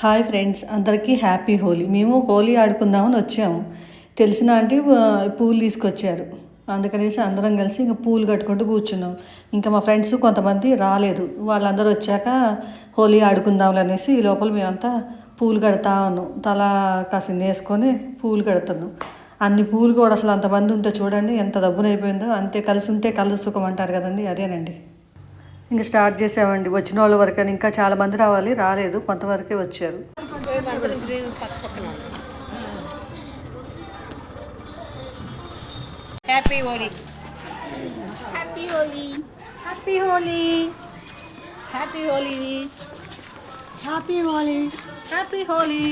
Hi friends, అందరికీ happy Holi. మేము హోలీ ఆడుకుందామని వచ్చాము. తెలిసిన ఆంటీ పూలు తీసుకొచ్చారు. అందుకనేసి అందరం కలిసి ఇంకా పూలు కట్టుకుంటూ కూర్చున్నాం. ఇంకా మా ఫ్రెండ్స్ కొంతమంది రాలేదు. వాళ్ళందరూ వచ్చాక హోలీ ఆడుకుందాం అనేసి ఈ లోపల మేమంతా పూలు కడతా ఉన్నాం. తల కాసింది వేసుకొని పూలు కడుతున్నాం. అన్ని పూలు కూడా అసలు అంతమంది ఉంటే చూడండి ఎంత దబ్బునైపోయిందో. అంతే, కలిసి ఉంటే కలదు సుఖం అంటారు కదండి, అదేనండి. ఇంకా స్టార్ట్ చేసామండి. వచ్చిన వాళ్ళ వరకు అని, ఇంకా చాలా మంది రావాలి, రాలేదు, కొంతవరకే వచ్చారు. Happy Holi, happy Holi, happy Holi, happy Holi, happy Holi, happy Holi,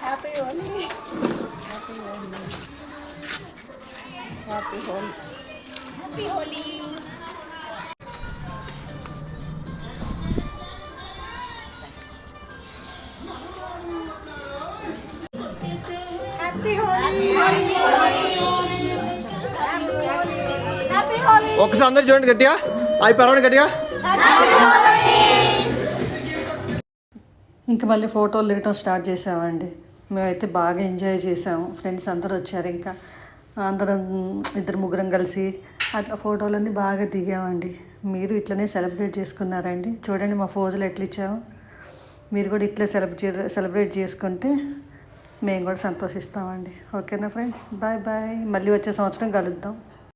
happy Holi, happy Holi, happy Holi. ఒకసారి అందరు చూడండి గట్టిగా, అవి పర్వాలేదు గట్టిగా. ఇంకా మళ్ళీ ఫోటోలు దిగటం స్టార్ట్ చేసామండి. మేమైతే బాగా ఎంజాయ్ చేసాము. ఫ్రెండ్స్ అందరూ వచ్చారు. ఇంకా అందరం ఇద్దరు ముగ్గురం కలిసి అట్లా ఫోటోలన్నీ బాగా దిగామండి. మీరు ఇట్లనే సెలబ్రేట్ చేసుకున్నారండి. చూడండి మా ఫోజులు ఎట్లా ఇచ్చాము. మీరు కూడా ఇట్లా సెలబ్రేట్ చేసుకుంటే మేము కూడా సంతోషిస్తామండి. ఓకేనా ఫ్రెండ్స్, బాయ్ బాయ్. మళ్ళీ వచ్చే సంవత్సరం కలుద్దాం.